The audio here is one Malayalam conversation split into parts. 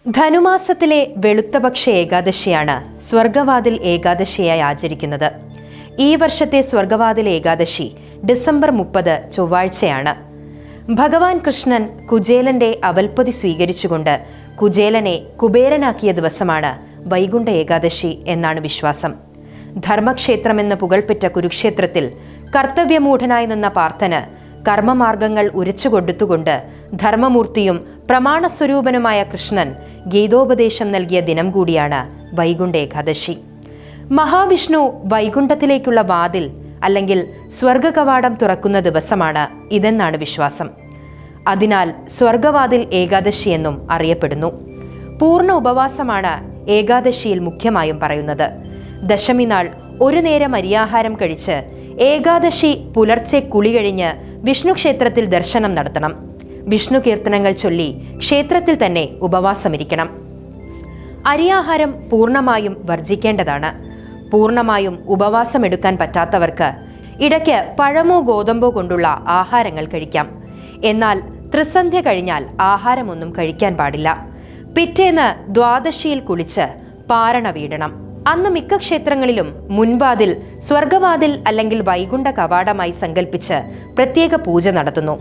ധനുമാസത്തിലെ വെളുത്തപക്ഷ ഏകാദശിയാണ് സ്വർഗവാതിൽ ഏകാദശിയായി ആചരിക്കുന്നത്. ഈ വർഷത്തെ സ്വർഗവാതിൽ ഏകാദശി ഡിസംബർ 30 ചൊവ്വാഴ്ചയാണ്. ഭഗവാൻ കൃഷ്ണൻ കുചേലന്റെ അവൽപ്പൊതി സ്വീകരിച്ചുകൊണ്ട് കുചേലനെ കുബേരനാക്കിയ ദിവസമാണ് വൈകുണ്ഠ ഏകാദശി എന്നാണ് വിശ്വാസം. ധർമ്മക്ഷേത്രമെന്ന് പുകൾപ്പെട്ട കുരുക്ഷേത്രത്തിൽ കർത്തവ്യമൂഢനായി നിന്ന പാർത്ഥന് കർമ്മമാർഗങ്ങൾ ഉരച്ചുകൊടുത്തുകൊണ്ട് ധർമ്മമൂർത്തിയും പ്രമാണസ്വരൂപനുമായ കൃഷ്ണൻ ഗീതോപദേശം നൽകിയ ദിനം കൂടിയാണ് വൈകുണ്ഠ ഏകാദശി. മഹാവിഷ്ണു വൈകുണ്ഠത്തിലേക്കുള്ള വാതിൽ അല്ലെങ്കിൽ സ്വർഗകവാടം തുറക്കുന്ന ദിവസമാണ് ഇതെന്നാണ് വിശ്വാസം. അതിനാൽ സ്വർഗവാതിൽ ഏകാദശി എന്നും അറിയപ്പെടുന്നു. പൂർണ്ണ ഉപവാസമാണ് ഏകാദശിയിൽ മുഖ്യമായും പറയുന്നത്. ദശമി നാൾ ഒരു നേരം അരിയാഹാരം കഴിച്ച് ഏകാദശി പുലർച്ചെ കുളി കഴിഞ്ഞ് വിഷ്ണു ക്ഷേത്രത്തിൽ ദർശനം നടത്തണം. വിഷ്ണു കീർത്തനങ്ങൾ ചൊല്ലി ക്ഷേത്രത്തിൽ തന്നെ ഉപവാസമിരിക്കണം. അരിയാഹാരം പൂർണ്ണമായും വർജിക്കേണ്ടതാണ്. പൂർണ്ണമായും ഉപവാസമെടുക്കാൻ പറ്റാത്തവർക്ക് ഇടയ്ക്ക് പഴമോ ഗോതമ്പോ കൊണ്ടുള്ള ആഹാരങ്ങൾ കഴിക്കാം. എന്നാൽ ത്രിസന്ധ്യ കഴിഞ്ഞാൽ ആഹാരമൊന്നും കഴിക്കാൻ പാടില്ല. പിറ്റേന്ന് ദ്വാദശിയിൽ കുളിച്ച് പാരണ വീടണം. അന്ന് മിക്ക ക്ഷേത്രങ്ങളിലും മുൻവാതിൽ സ്വർഗവാതിൽ അല്ലെങ്കിൽ വൈകുണ്ഠ കവാടമായി സങ്കല്പിച്ച് പ്രത്യേക പൂജ നടത്തുന്നു.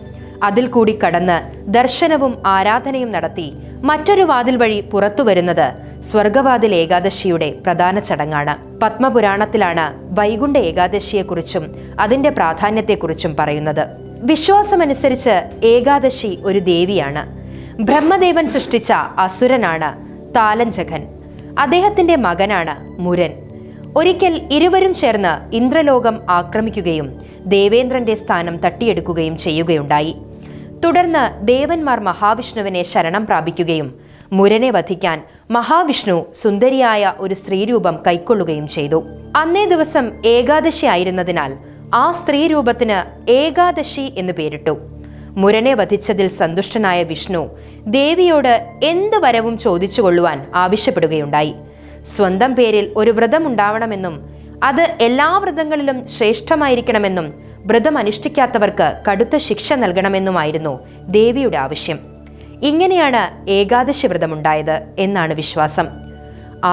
അതിൽ കൂടി കടന്ന് ദർശനവും ആരാധനയും നടത്തി മറ്റൊരു വാതിൽ വഴി പുറത്തു വരുന്നത് സ്വർഗവാതിൽ ഏകാദശിയുടെ പ്രധാന ചടങ്ങാണ്. പത്മപുരാണത്തിലാണ് വൈകുണ്ഠ ഏകാദശിയെക്കുറിച്ചും അതിൻ്റെ പ്രാധാന്യത്തെക്കുറിച്ചും പറയുന്നത്. വിശ്വാസമനുസരിച്ച് ഏകാദശി ഒരു ദേവിയാണ്. ബ്രഹ്മദേവൻ സൃഷ്ടിച്ച അസുരനാണ് താലഞ്ചകൻ. അദ്ദേഹത്തിന്റെ മകനാണ് മുരൻ. ഒരിക്കൽ ഇരുവരും ചേർന്ന് ഇന്ദ്രലോകം ആക്രമിക്കുകയും ദേവേന്ദ്രന്റെ സ്ഥാനം തട്ടിയെടുക്കുകയും ചെയ്യുകയുണ്ടായി. തുടർന്ന് ദേവന്മാർ മഹാവിഷ്ണുവിനെ ശരണം പ്രാപിക്കുകയും മുരനെ വധിക്കാൻ മഹാവിഷ്ണു സുന്ദരിയായ ഒരു സ്ത്രീരൂപം കൈക്കൊള്ളുകയും ചെയ്തു. അന്നേ ദിവസം ഏകാദശി ആയിരുന്നതിനാൽ ആ സ്ത്രീരൂപത്തിന് ഏകാദശി എന്ന് പേരിട്ടു. മുരനെ വധിച്ചതിൽ സന്തുഷ്ടനായ വിഷ്ണു ദേവിയോട് എന്ത് വരവും ചോദിച്ചു കൊള്ളുവാൻ ആവശ്യപ്പെടുകയുണ്ടായി. സ്വന്തം പേരിൽ ഒരു വ്രതമുണ്ടാവണമെന്നും അത് എല്ലാ വ്രതങ്ങളിലും ശ്രേഷ്ഠമായിരിക്കണമെന്നും വ്രതം അനുഷ്ഠിക്കാത്തവർക്ക് കടുത്ത ശിക്ഷ നൽകണമെന്നുമായിരുന്നു ദേവിയുടെ ആവശ്യം. ഇങ്ങനെയാണ് ഏകാദശി വ്രതമുണ്ടായത് എന്നാണ് വിശ്വാസം.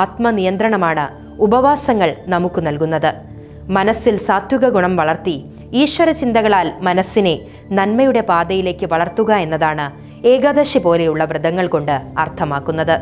ആത്മനിയന്ത്രണമാണ് ഉപവാസങ്ങൾ നമുക്ക് നൽകുന്നത്. മനസ്സിൽ സാത്വിക ഗുണം വളർത്തി ഈശ്വര ചിന്തകളാൽ മനസ്സിനെ നന്മയുടെ പാതയിലേക്ക് വളർത്തുക എന്നതാണ് ഏകാദശി പോലെയുള്ള വ്രതങ്ങൾ കൊണ്ട് അർത്ഥമാക്കുന്നത്.